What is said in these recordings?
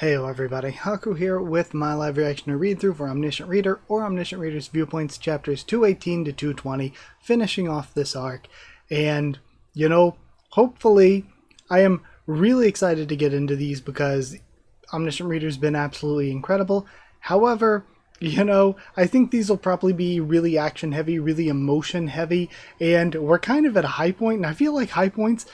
Heyo everybody, Haku here with my live reaction to read through for Omniscient Reader or Omniscient Reader's Viewpoints chapters 218 to 220, finishing off this arc. And, hopefully I am really excited to get into these because Omniscient Reader's been absolutely incredible. However, I think these will probably be really action heavy, really emotion heavy, and we're kind of at a high point, and I feel like high points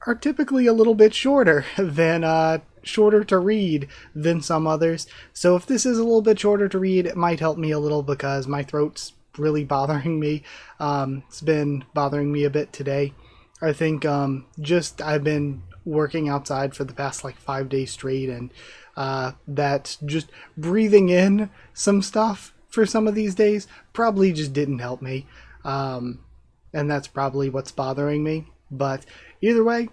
are typically a little bit shorter than shorter to read than some others. So if this is a little bit shorter to read, it might help me a little because my throat's really bothering me. It's been bothering me a bit today. I think I've been working outside for the past like 5 days straight, and that just breathing in some stuff for some of these days probably just didn't help me. And that's probably what's bothering me. But either way,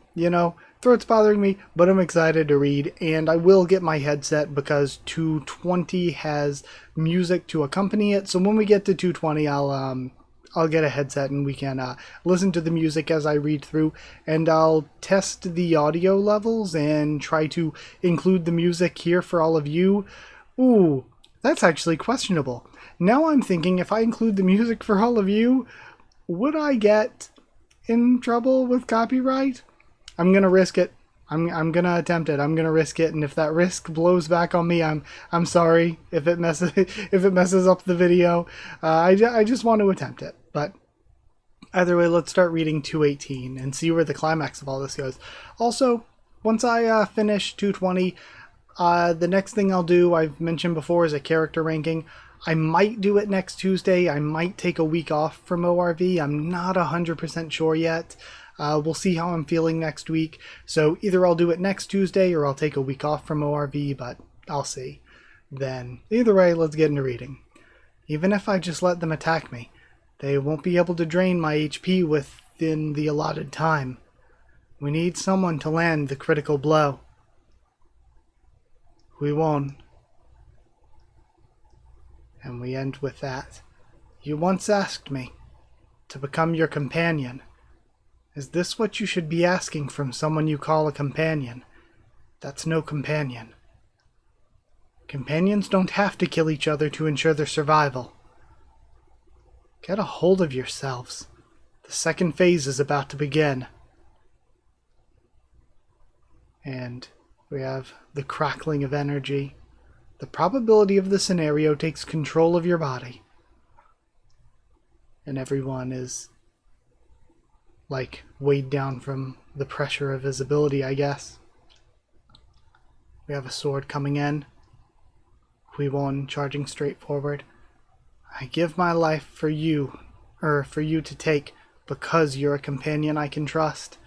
throat's bothering me, but I'm excited to read, and I will get my headset because 220 has music to accompany it. So when we get to 220, I'll get a headset and we can listen to the music as I read through, and I'll test the audio levels and try to include the music here for all of you. Ooh, that's actually questionable. Now I'm thinking if I include the music for all of you, would I get in trouble with copyright? I'm gonna risk it. I'm gonna attempt it. I'm gonna risk it, and if that risk blows back on me, I'm sorry if it messes up the video. I just want to attempt it. But either way, let's start reading 218 and see where the climax of all this goes. Also, once I finish 220, the next thing I'll do, I've mentioned before, is a character ranking. I might do it next Tuesday. I might take a week off from ORV. I'm not 100% sure yet. We'll see how I'm feeling next week. So either I'll do it next Tuesday or I'll take a week off from ORV, but I'll see. Then, either way, let's get into reading. Even if I just let them attack me, they won't be able to drain my HP within the allotted time. We need someone to land the critical blow. We won't. And we end with that. You once asked me to become your companion. Is this what you should be asking from someone you call a companion? That's no companion. Companions don't have to kill each other to ensure their survival. Get a hold of yourselves. The second phase is about to begin. And we have the crackling of energy. The probability of the scenario takes control of your body. And everyone is like weighed down from the pressure of his ability, I guess. We have a sword coming in. Huiwon charging straight forward. I give my life for you to take because you're a companion I can trust.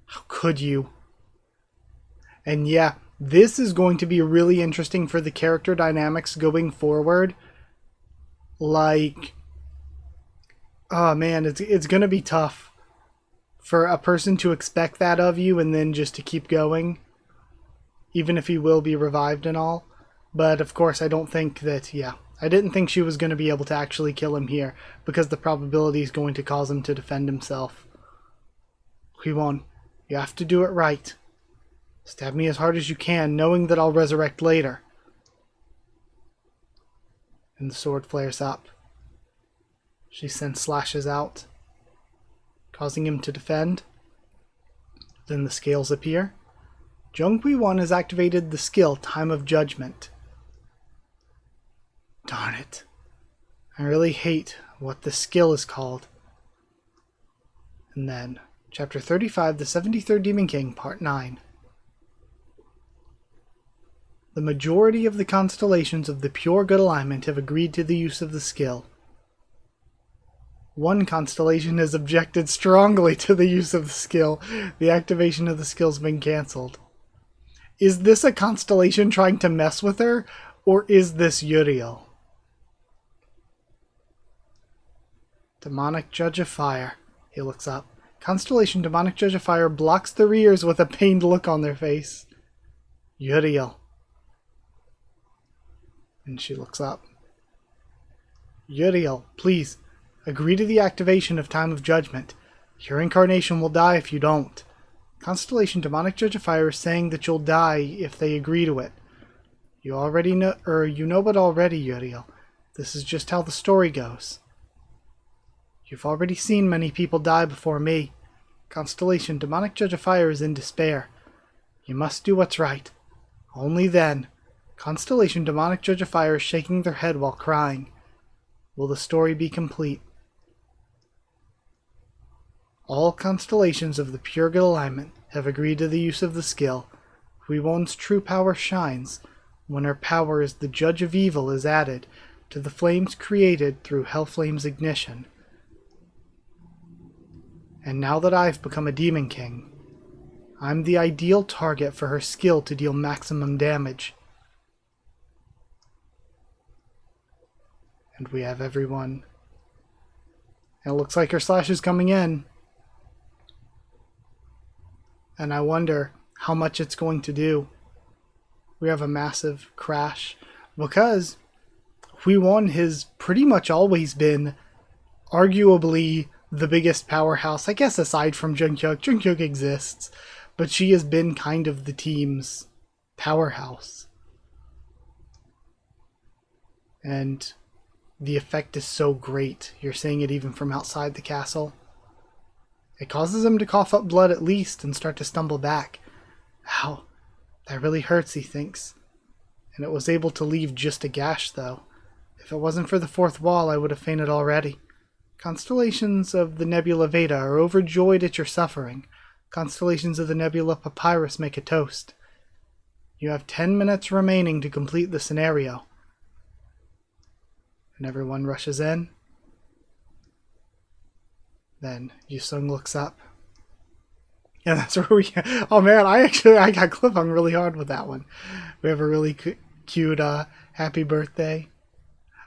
How could you? And yeah, this is going to be really interesting for the character dynamics going forward. Like, oh man, it's going to be tough for a person to expect that of you and then just to keep going, even if he will be revived and all. But of course, I didn't think she was going to be able to actually kill him here because the probability is going to cause him to defend himself. Huiwon, you have to do it right. Stab me as hard as you can, knowing that I'll resurrect later. And the sword flares up. She sends slashes out, causing him to defend. Then the scales appear. Junghui-1 has activated the skill Time of Judgment. Darn it. I really hate what the skill is called. And then, Chapter 35, The 73rd Demon King, Part 9. The majority of the constellations of the Pure Good Alignment have agreed to the use of the skill. One constellation has objected strongly to the use of the skill. The activation of the skill's been cancelled. Is this a constellation trying to mess with her, or is this Uriel? Demonic Judge of Fire. He looks up. Constellation Demonic Judge of Fire blocks their ears with a pained look on their face. Uriel. And she looks up. Uriel, please, agree to the activation of Time of Judgment. Your incarnation will die if you don't. Constellation Demonic Judge of Fire is saying that you'll die if they agree to it. You already know, or you know it already, Uriel. This is just how the story goes. You've already seen many people die before me. Constellation, demonic Judge of Fire is in despair. You must do what's right. Only then. Constellation, demonic Judge of Fire is shaking their head while crying. Will the story be complete? All constellations of the pure good alignment have agreed to the use of the skill. Huiwon's true power shines when her power as the Judge of Evil is added to the flames created through Hellflame's ignition. And now that I've become a Demon King, I'm the ideal target for her skill to deal maximum damage. And we have everyone. And it looks like her slash is coming in. And I wonder how much it's going to do. We have a massive crash because Huiwon has pretty much always been arguably the biggest powerhouse, I guess, aside from Jungkook. Jungkook exists, but she has been kind of the team's powerhouse. And the effect is so great. You're seeing it even from outside the castle. It causes him to cough up blood at least and start to stumble back. Ow, that really hurts, he thinks. And it was able to leave just a gash, though. If it wasn't for the fourth wall, I would have fainted already. Constellations of the Nebula Veda are overjoyed at your suffering. Constellations of the Nebula Papyrus make a toast. You have 10 minutes remaining to complete the scenario. And everyone rushes in. Then Yusung looks up. And that's where we... Oh man, I got cliffhung really hard with that one. We have a really cute happy birthday.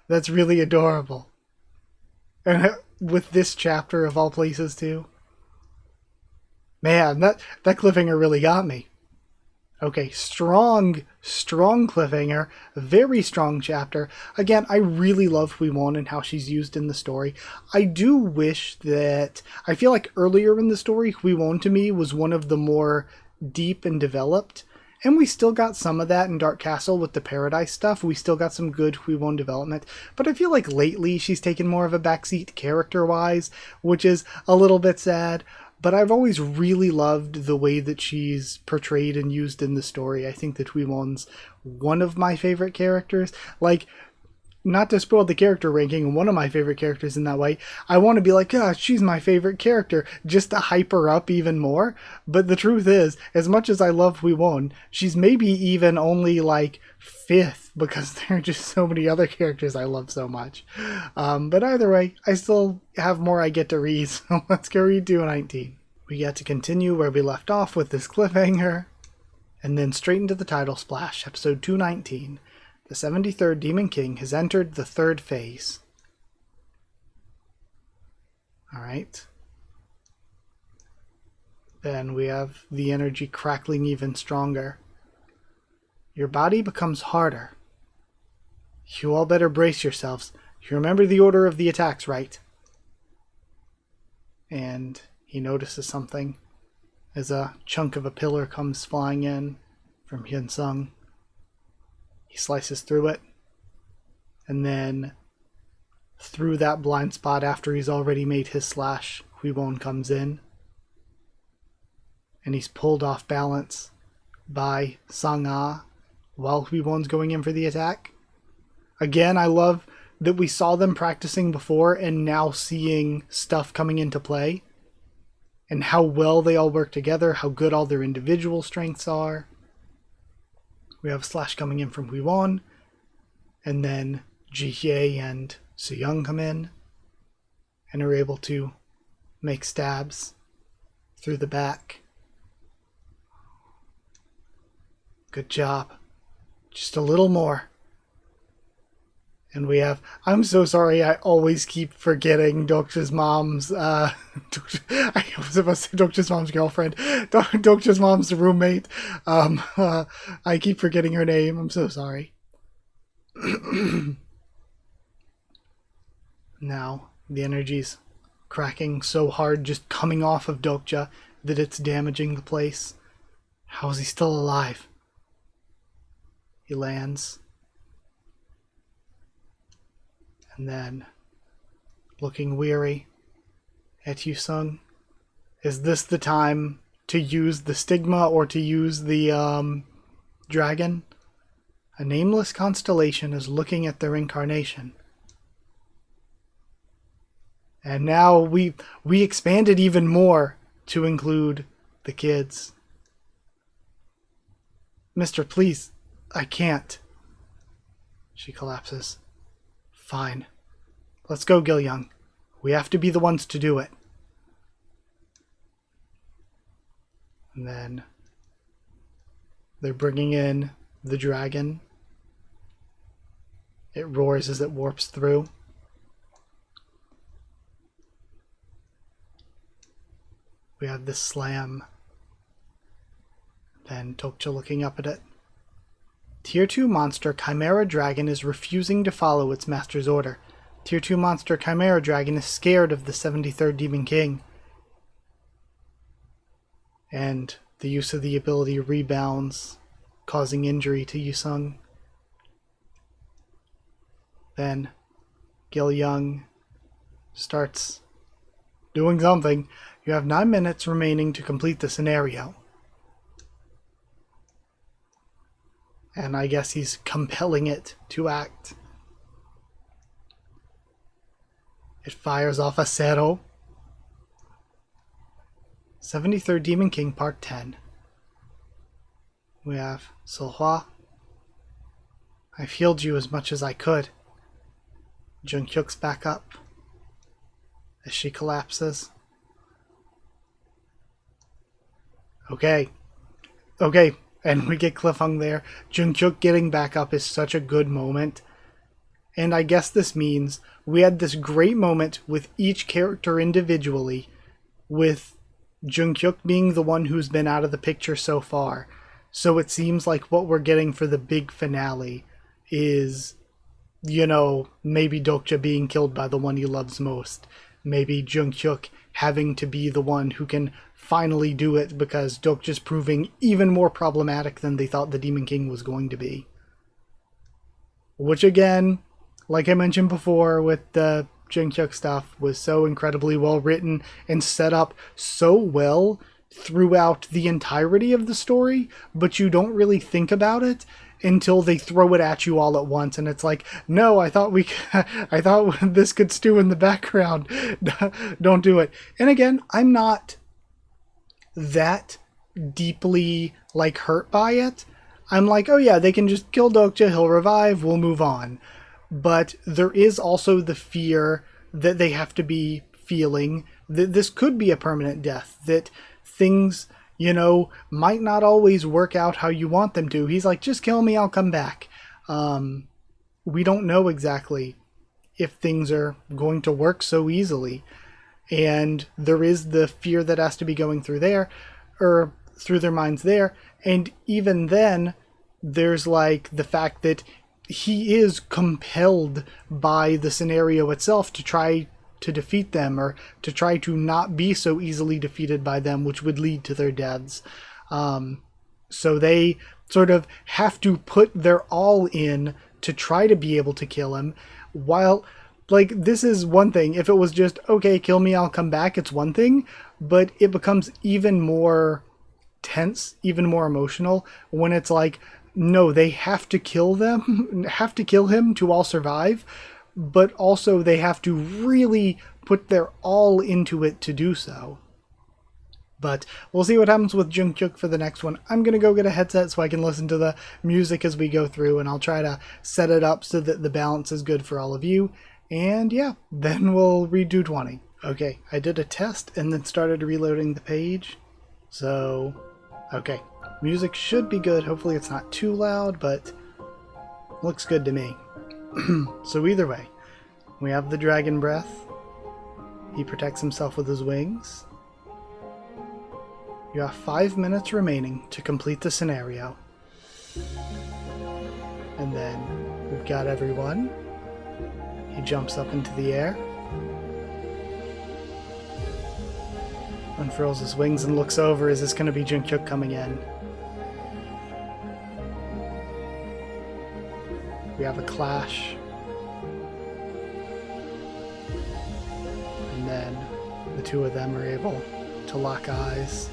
That's really adorable. And with this chapter of all places too. Man, that cliffhanger really got me. Okay, strong cliffhanger. Very strong chapter. Again, I really love Huiwon and how she's used in the story. I do wish that... I feel like earlier in the story, Huiwon to me was one of the more deep and developed. And we still got some of that in Dark Castle with the Paradise stuff. We still got some good Huiwon development. But I feel like lately she's taken more of a backseat character-wise, which is a little bit sad. But I've always really loved the way that she's portrayed and used in the story. I think that Huiwon's one of my favorite characters. Like, not to spoil the character ranking, one of my favorite characters in that way. I want to be like, oh, she's my favorite character, just to hype her up even more. But the truth is, as much as I love Huiwon, she's maybe even only like 5th, because there are just so many other characters I love so much. But either way, I still have more I get to read, so let's go read 219. We get to continue where we left off with this cliffhanger, and then straight into the title splash, episode 219. The 73rd Demon King has entered the 3rd phase. Alright. Then we have the energy crackling even stronger. Your body becomes harder. You all better brace yourselves. You remember the order of the attacks, right? And he notices something as a chunk of a pillar comes flying in from Hyunsung. He slices through it, and then through that blind spot after he's already made his slash, Huiwon comes in, and he's pulled off balance by Sang-ah while Huiwon's going in for the attack. Again, I love that we saw them practicing before and now seeing stuff coming into play, and how well they all work together, how good all their individual strengths are. We have a slash coming in from Huiwon, and then Ji-hye and Soo-young come in, and are able to make stabs through the back. Good job. Just a little more. And we have... I'm so sorry, I always keep forgetting Dokja's mom's... I was supposed to say Dokja's mom's girlfriend. Dokja's mom's roommate. I keep forgetting her name. I'm so sorry. Now, the energy's cracking so hard just coming off of Dokja that it's damaging the place. How is he still alive? He lands. And then, looking weary at Yusung, is this the time to use the stigma or to use the dragon? A nameless constellation is looking at their incarnation. And now we expanded even more to include the kids. Mister, please, I can't. She collapses. Fine. Let's go, Gil-young. We have to be the ones to do it. And then they're bringing in the dragon. It roars as it warps through. We have this slam. Then Dokja looking up at it. Tier 2 monster Chimera Dragon is refusing to follow its master's order. Tier 2 monster Chimera Dragon is scared of the 73rd Demon King. And the use of the ability rebounds, causing injury to Yusung. Then Gil-young starts doing something. You have 9 minutes remaining to complete the scenario. And I guess he's compelling it to act. It fires off a Zero. 73rd Demon King Part 10. We have Seohwa. I've healed you as much as I could. Junghyuk's back up as she collapses. Okay. And we get cliffhung there. Junghyuk getting back up is such a good moment. And I guess this means we had this great moment with each character individually, with Junghyuk being the one who's been out of the picture so far. So it seems like what we're getting for the big finale is, you know, maybe Dokja being killed by the one he loves most. Maybe Junghyuk having to be the one who can finally do it because Dokja's proving even more problematic than they thought the Demon King was going to be. Which again, like I mentioned before with the Junghyuk stuff, was so incredibly well written and set up so well throughout the entirety of the story, but you don't really think about it until they throw it at you all at once, and it's like, no, I thought this could stew in the background. Don't do it. And again, I'm not that deeply like hurt by it. I'm like, oh yeah, they can just kill Dokja, he'll revive, we'll move on. But there is also the fear that they have to be feeling that this could be a permanent death, that things, you know, might not always work out how you want them to. He's like, just kill me, I'll come back. We don't know exactly if things are going to work so easily. And there is the fear that has to be going through there, or through their minds there. And even then, there's like the fact that he is compelled by the scenario itself to try to defeat them, or to try to not be so easily defeated by them, which would lead to their deaths. So they sort of have to put their all in to try to be able to kill him. While, like, this is one thing. If it was just, okay, kill me, I'll come back, it's one thing. But it becomes even more tense, even more emotional, when it's like, no, they have to kill him to all survive, but also they have to really put their all into it to do so. But we'll see what happens with Junghyuk for the next one. I'm going to go get a headset so I can listen to the music as we go through, and I'll try to set it up so that the balance is good for all of you. And yeah, then we'll redo 20. Okay, I did a test and then started reloading the page. So, okay. Music should be good. Hopefully it's not too loud, but looks good to me. So either way, we have the dragon breath. He protects himself with his wings. You have 5 minutes remaining to complete the scenario. And then we've got everyone. He jumps up into the air, unfurls his wings and looks over. Is this going to be Junghyuk coming in? We have a clash. And then the two of them are able to lock eyes.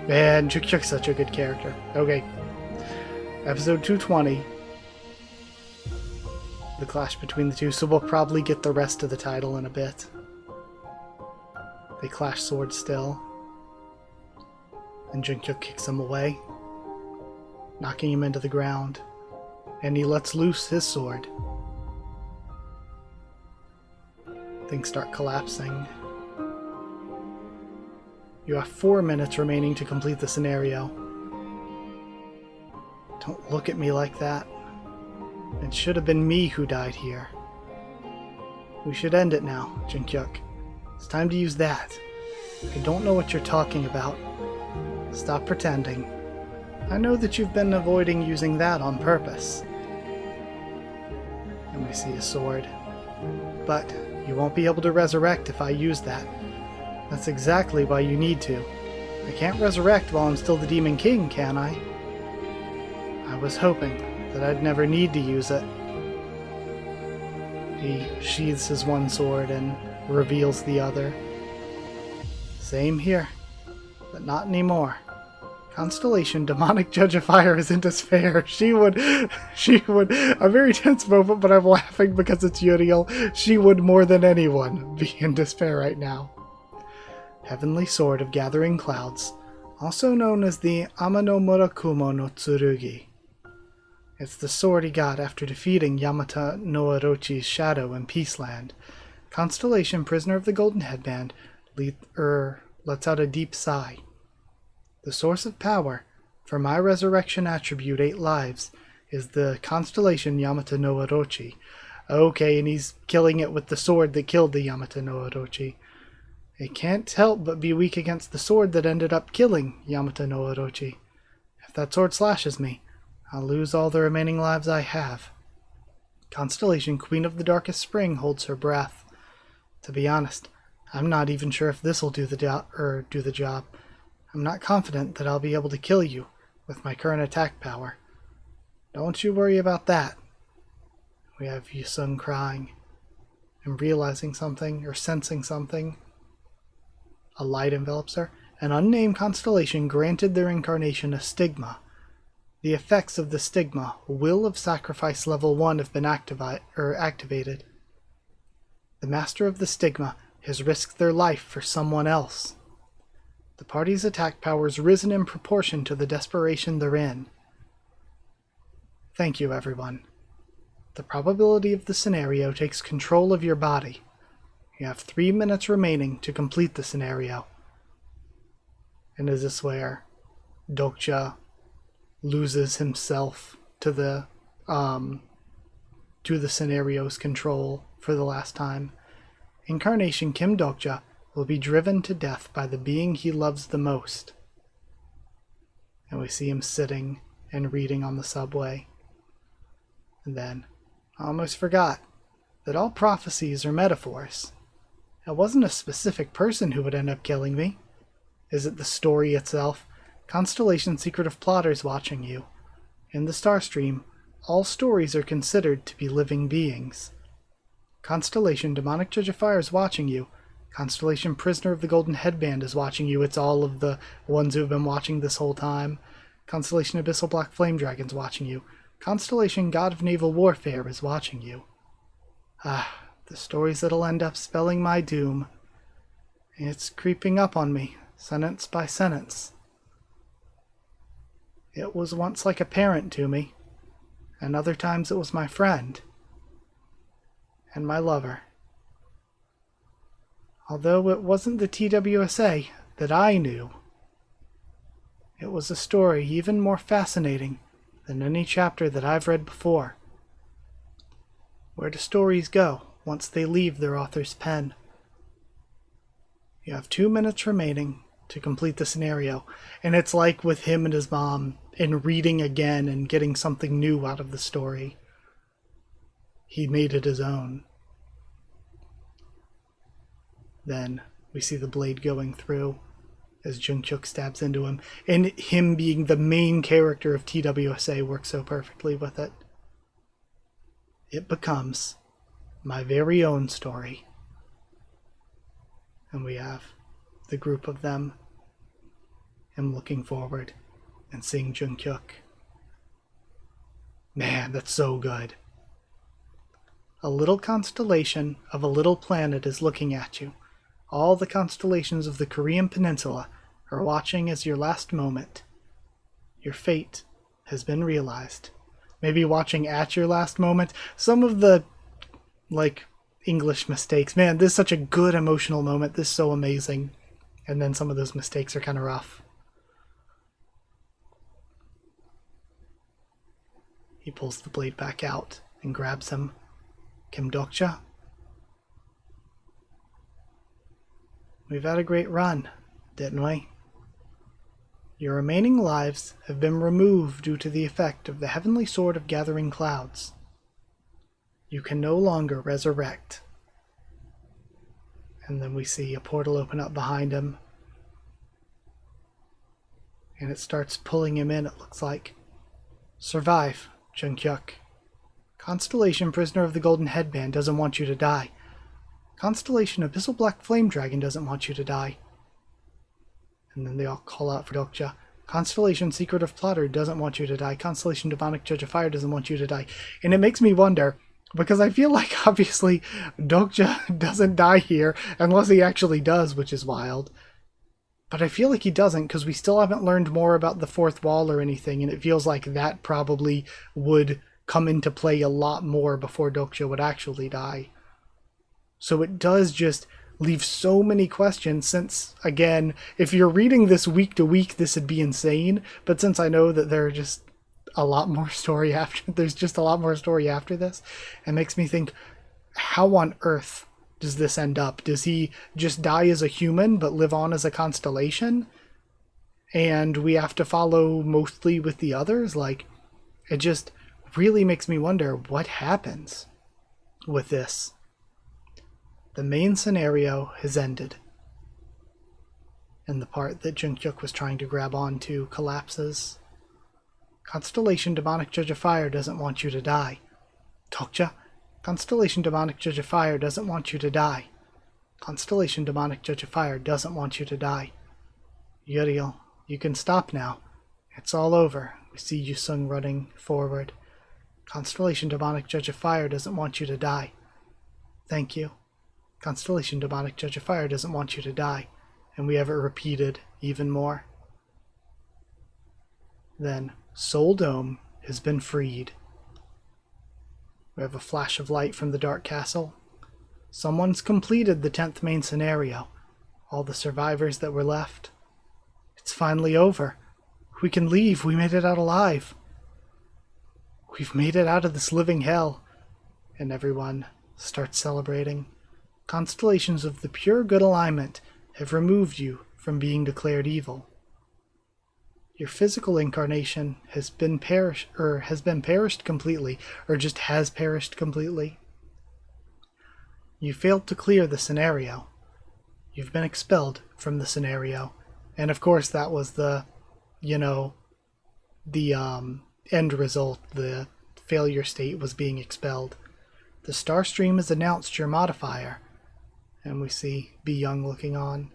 Man, Juk-Chuk's such a good character. Okay. Episode 220. The clash between the two, so we'll probably get the rest of the title in a bit. They clash swords still. And Juk-Chuk kicks him away, knocking him into the ground. And he lets loose his sword. Things start collapsing. You have 4 minutes remaining to complete the scenario. Don't look at me like that. It should have been me who died here. We should end it now, Juk-Chuk. It's time to use that. I don't know what you're talking about. Stop pretending. I know that you've been avoiding using that on purpose. And we see a sword. But you won't be able to resurrect if I use that. That's exactly why you need to. I can't resurrect while I'm still the Demon King, can I? I was hoping that I'd never need to use it. He sheathes his one sword and reveals the other. Same here, but not anymore. Constellation, demonic judge of fire, is in despair. She would, a very tense moment, but I'm laughing because it's Uriel. She would more than anyone be in despair right now. Heavenly Sword of Gathering Clouds, also known as the Amano Murakumo no Tsurugi. It's the sword he got after defeating Yamata no Orochi's shadow in Peaceland. Constellation, prisoner of the Golden Headband, lets out a deep sigh. The source of power for my resurrection attribute 8 lives is the constellation Yamata no Orochi. Okay, and he's killing it with the sword that killed the Yamata no Orochi. It can't help but be weak against the sword that ended up killing Yamata no Orochi. If that sword slashes me, I'll lose all the remaining lives I have. Constellation, Queen of the Darkest Spring, holds her breath. To be honest, I'm not even sure if this'll do the job. I'm not confident that I'll be able to kill you with my current attack power. Don't you worry about that. We have Yusung crying and realizing something or sensing something. A light envelops her. An unnamed constellation granted their incarnation a stigma. The effects of the stigma, Will of Sacrifice Level 1, have been activated. The master of the stigma has risked their life for someone else. The party's attack power has risen in proportion to the desperation they're in. Thank you, everyone. The probability of the scenario takes control of your body. You have 3 minutes remaining to complete the scenario. And is this where Dokja loses himself to the scenario's control for the last time? Incarnation Kim Dokja will be driven to death by the being he loves the most. And we see him sitting and reading on the subway. And then, I almost forgot that all prophecies are metaphors. It wasn't a specific person who would end up killing me. Is it the story itself? Constellation, Secret of Plotters, watching you. In the Starstream, all stories are considered to be living beings. Constellation, Demonic Judge of Fire, is watching you. Constellation, Prisoner of the Golden Headband, is watching you. It's all of the ones who have been watching this whole time. Constellation, Abyssal Black Flame Dragon's watching you. Constellation, God of Naval Warfare, is watching you. The stories that'll end up spelling my doom. It's creeping up on me, sentence by sentence. It was once like a parent to me, and other times it was my friend and my lover. Although it wasn't the TWSA that I knew, it was a story even more fascinating than any chapter that I've read before. Where do stories go once they leave their author's pen? You have 2 minutes remaining to complete the scenario, and it's like with him and his mom in reading again and getting something new out of the story. He made it his own. Then we see the blade going through. as Jungkook stabs into him, and him being the main character of TWSA works so perfectly with it. It becomes my very own story. And we have the group of them, him looking forward and seeing Jungkook. Man, that's so good. A little constellation of a little planet is looking at you. All the constellations of the Korean Peninsula are watching as your last moment. Your fate has been realized. Maybe watching at your last moment. Some of the, English mistakes. Man, this is such a good emotional moment. This is so amazing. And then some of those mistakes are kind of rough. He pulls the blade back out and grabs him. Kim Dokcha? We've had a great run, didn't we? Your remaining lives have been removed due to the effect of the heavenly sword of gathering clouds. You can no longer resurrect. And then we see a portal open up behind him. And it starts pulling him in, it looks like. Survive, Jungkook. Constellation Prisoner of the Golden Headband doesn't want you to die. Constellation Abyssal Black Flame Dragon doesn't want you to die. And then they all call out for Dokcha. Constellation Secret of Plotter doesn't want you to die. Constellation Demonic Judge of Fire doesn't want you to die. And it makes me wonder, because I feel like obviously Dokcha doesn't die here, unless he actually does, which is wild. But I feel like he doesn't, because we still haven't learned more about the fourth wall or anything, and it feels like that probably would come into play a lot more before Dokcha would actually die. So it does just leave so many questions, since, again, if you're reading this week to week, this would be insane, but since I know that there are just a lot more story after, there's just a lot more story after this, it makes me think, how on earth does this end up? Does he just die as a human but live on as a constellation? And we have to follow mostly with the others? It just really makes me wonder what happens with this. The main scenario has ended. And the part that Jungkook was trying to grab onto collapses. Constellation Demonic Judge of Fire doesn't want you to die. Dokcha, Constellation Demonic Judge of Fire doesn't want you to die. Constellation Demonic Judge of Fire doesn't want you to die. Uriel, you can stop now. It's all over. We see Yusung running forward. Constellation Demonic Judge of Fire doesn't want you to die. Thank you. Constellation Demonic Judge of Fire doesn't want you to die. And we have it repeated even more. Then, Soul Dome has been freed. We have a flash of light from the Dark Castle. Someone's completed the 10th main scenario. All the survivors that were left. It's finally over. We can leave. We made it out alive. We've made it out of this living hell. And everyone starts celebrating. Constellations of the pure good alignment have removed you from being declared evil. Your physical incarnation has been perished completely, or just has perished completely. You failed to clear the scenario. You've been expelled from the scenario. And of course that was the end result. The failure state was being expelled. The star stream has announced your modifier. And we see Be Young looking on.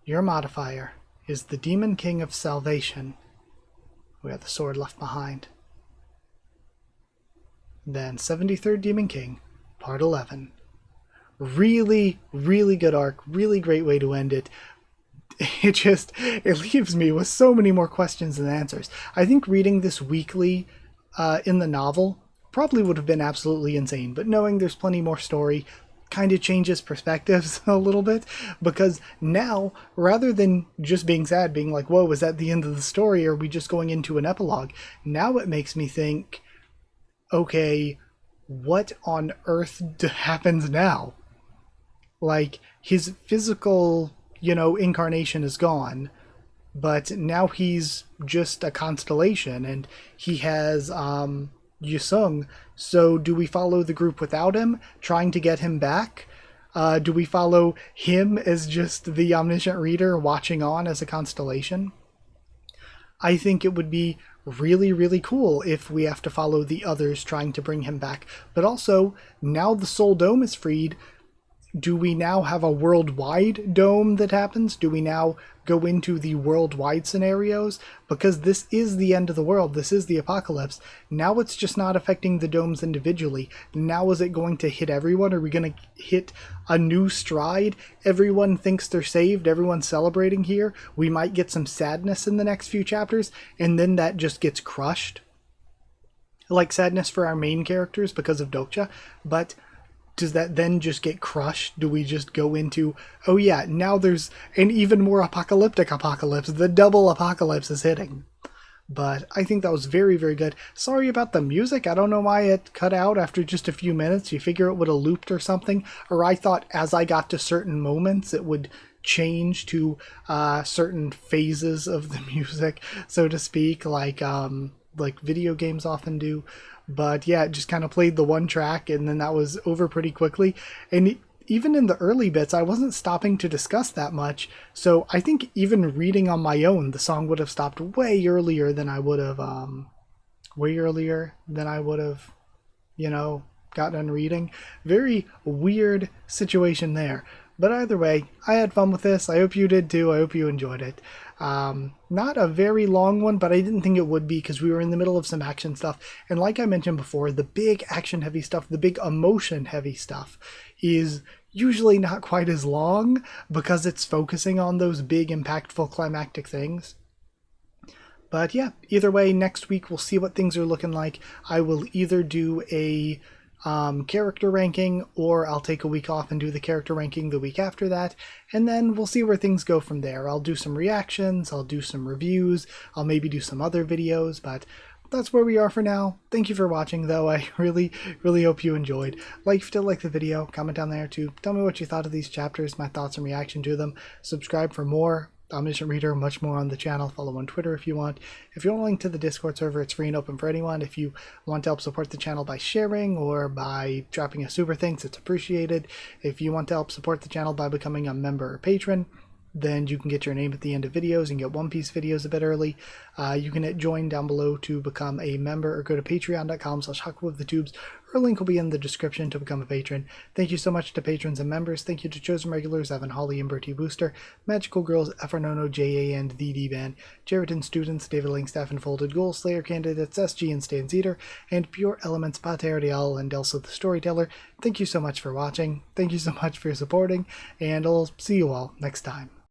Your modifier is the Demon King of Salvation. We have the sword left behind. Then 73rd Demon King, Part 11. Really, really good arc. Really great way to end it. It leaves me with so many more questions than answers. I think reading this weekly in the novel probably would have been absolutely insane, but knowing there's plenty more story kind of changes perspectives a little bit, because now, rather than just being sad, being like, whoa, is that the end of the story, or are we just going into an epilogue? Now it makes me think, okay, what on earth happens now? His physical, incarnation is gone, but now he's just a constellation, and he has, Yusung. So do we follow the group without him, trying to get him back? Do we follow him as just the Omniscient Reader watching on as a constellation? I think it would be really, really cool if we have to follow the others trying to bring him back. But also, now the Soul Dome is freed, do we now have a worldwide dome that happens? Do we now go into the worldwide scenarios? Because this is the end of the world. This is the apocalypse. Now it's just not affecting the domes individually. Now is it going to hit everyone? Are we going to hit a new stride? Everyone thinks they're saved. Everyone's celebrating here. We might get some sadness in the next few chapters, and then that just gets crushed. Like sadness for our main characters because of Dokcha, but does that then just get crushed? Do we just go into, oh yeah, now there's an even more apocalyptic apocalypse. The double apocalypse is hitting. But I think that was very, very good. Sorry about the music. I don't know why it cut out after just a few minutes. You figure it would have looped or something. Or I thought as I got to certain moments, it would change to certain phases of the music, so to speak, like video games often do. But yeah, it just kind of played the one track and then that was over pretty quickly. And even in the early bits, I wasn't stopping to discuss that much. So I think even reading on my own, the song would have stopped way earlier than I would have, got done reading. Very weird situation there. But either way, I had fun with this. I hope you did too. I hope you enjoyed it. Not a very long one, but I didn't think it would be because we were in the middle of some action stuff. And like I mentioned before, the big action heavy stuff, the big emotion heavy stuff is usually not quite as long because it's focusing on those big impactful climactic things. But yeah, either way, next week we'll see what things are looking like. I will either do a character ranking, or I'll take a week off and do the character ranking the week after that, and then we'll see where things go from there. I'll do some reactions, I'll do some reviews, I'll maybe do some other videos, but that's where we are for now. Thank you for watching, though. I really, really hope you enjoyed. Like if you did like the video, comment down there too. Tell me what you thought of these chapters, my thoughts and reaction to them. Subscribe for more Omniscient Reader, much more on the channel. Follow on Twitter if you want. If you want a link to the Discord server, it's free and open for anyone. If you want to help support the channel by sharing or by dropping a super thanks, it's appreciated. If you want to help support the channel by becoming a member or patron, then you can get your name at the end of videos and get One Piece videos a bit early. You can hit join down below to become a member, or go to patreon.com/HakuOfTheTubes. Her link will be in the description to become a patron. Thank you so much to patrons and members. Thank you to chosen regulars Evan, Holly, and Bertie Booster, Magical Girls, Effernono, J.A. and the D-Ban, Jerriton students, David Langstaff and Folded Goal, Slayer candidates, SG and Stan Zeter, and Pure Elements, Pater Real, and Elsa the Storyteller. Thank you so much for watching. Thank you so much for supporting, and I'll see you all next time.